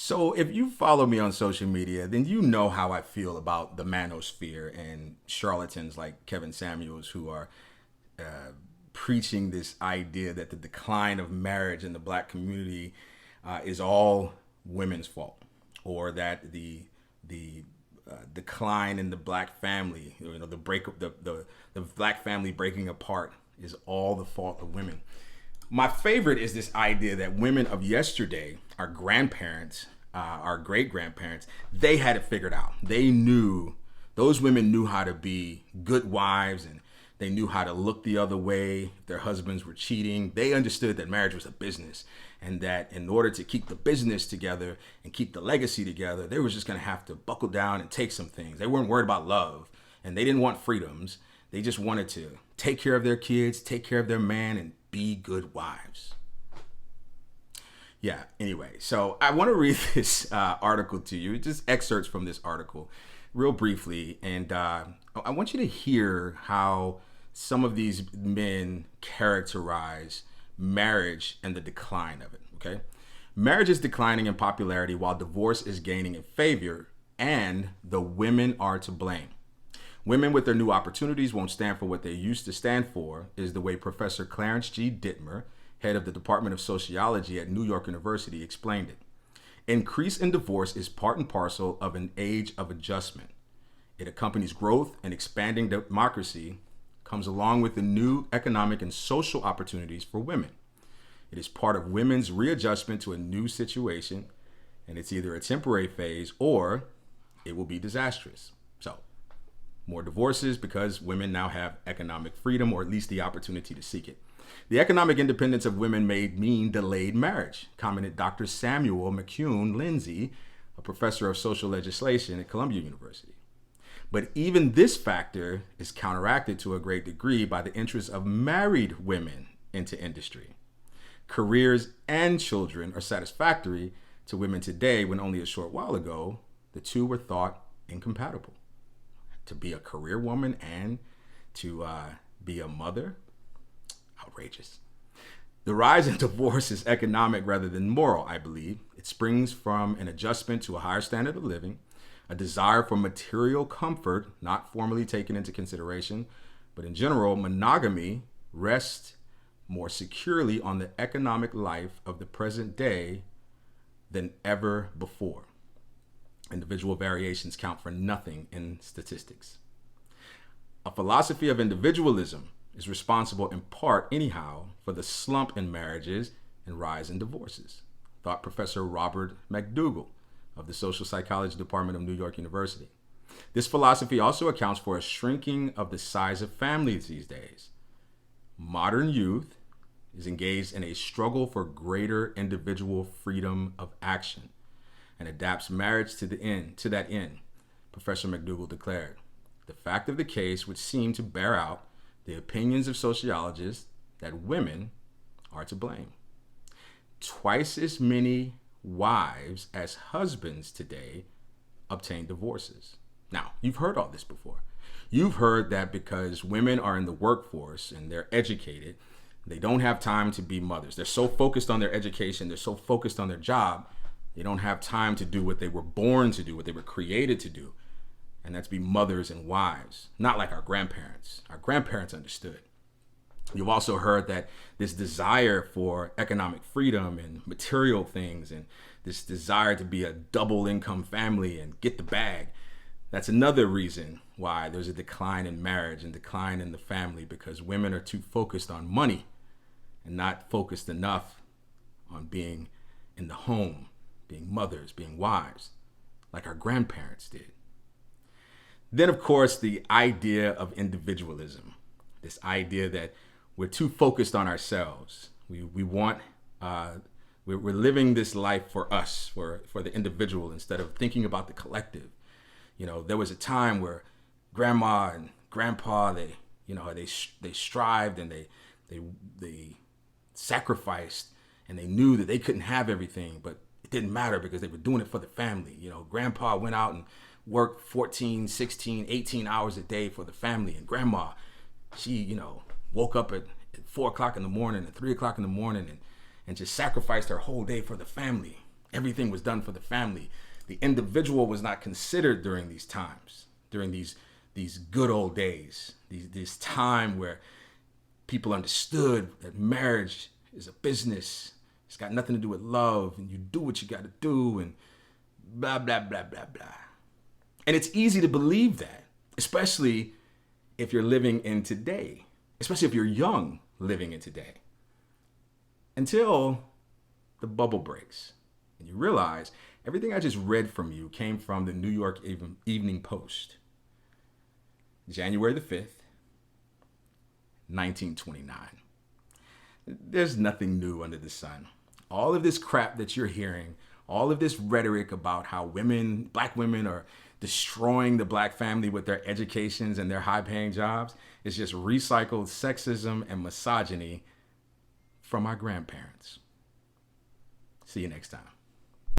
So, if you follow me on social media, then you know how I feel about the manosphere and charlatans like Kevin Samuels who are preaching this idea that the decline of marriage in the black community is all women's fault, or that the decline in the black family, the black family breaking apart, is all the fault of women. My favorite is this idea that women of yesterday, our grandparents, our great grandparents, they had it figured out. They knew, those women knew how to be good wives, and they knew how to look the other way if their husbands were cheating. They understood that marriage was a business, and that in order to keep the business together and keep the legacy together, they were just going to have to buckle down and take some things. They weren't worried about love, and they didn't want freedoms. They just wanted to take care of their kids, take care of their man, and be good wives. Yeah, anyway, so I want to read this article to you, just excerpts from this article real briefly. And I want you to hear how some of these men characterize marriage and the decline of it, okay? Marriage is declining in popularity while divorce is gaining in favor, and the women are to blame. Women with their new opportunities won't stand for what they used to stand for, is the way Professor Clarence G. Dittmer, head of the Department of Sociology at New York University, explained it. Increase in divorce is part and parcel of an age of adjustment. It accompanies growth, and expanding democracy comes along with the new economic and social opportunities for women. It is part of women's readjustment to a new situation, and it's either a temporary phase or it will be disastrous. So, more divorces because women now have economic freedom, or at least the opportunity to seek it. The economic independence of women may mean delayed marriage, commented Dr. Samuel McCune Lindsay, a professor of social legislation at Columbia University. But even this factor is counteracted to a great degree by the interest of married women into industry. Careers and children are satisfactory to women today when only a short while ago, the two were thought incompatible. To be a career woman and to be a mother, outrageous. The rise in divorce is economic rather than moral, I believe. It springs from an adjustment to a higher standard of living, a desire for material comfort, not formally taken into consideration, but in general, monogamy rests more securely on the economic life of the present day than ever before. Individual variations count for nothing in statistics. A philosophy of individualism is responsible in part, anyhow, for the slump in marriages and rise in divorces, thought Professor Robert McDougall of the Social Psychology Department of New York University. This philosophy also accounts for a shrinking of the size of families these days. Modern youth is engaged in a struggle for greater individual freedom of action and adapts marriage to that end, Professor McDougall declared. The fact of the case would seem to bear out the opinions of sociologists that women are to blame. Twice as many wives as husbands today obtain divorces. Now, you've heard all this before. You've heard that because women are in the workforce and they're educated, they don't have time to be mothers. They're so focused on their education, they're so focused on their job, they don't have time to do what they were born to do, what they were created to do, and that's be mothers and wives. Not like our grandparents. Our grandparents understood. You've also heard that this desire for economic freedom and material things, and this desire to be a double income family and get the bag, that's another reason why there's a decline in marriage and decline in the family, because women are too focused on money and not focused enough on being in the home, being mothers, being wives, like our grandparents did. Then, of course, the idea of individualism, this idea that we're too focused on ourselves. We're living this life for us, for the individual, instead of thinking about the collective. You know, there was a time where grandma and grandpa, they strived and they sacrificed, and they knew that they couldn't have everything, but it didn't matter because they were doing it for the family. You know, grandpa went out and worked 14, 16, 18 hours a day for the family, and grandma, she, woke up at 4 o'clock in the morning and 3 o'clock in the morning and just sacrificed her whole day for the family. Everything was done for the family. The individual was not considered during these times, during these good old days, this time where people understood that marriage is a business. It's got nothing to do with love, and you do what you got to do, and blah, blah, blah, blah, blah. And it's easy to believe that, especially if you're living in today, especially if you're young living in today, until the bubble breaks and you realize everything I just read from you came from the New York Evening Post, January the 5th, 1929. There's nothing new under the sun. All of this crap that you're hearing, all of this rhetoric about how black women are destroying the black family with their educations and their high-paying jobs is just recycled sexism and misogyny from our grandparents. See you next time.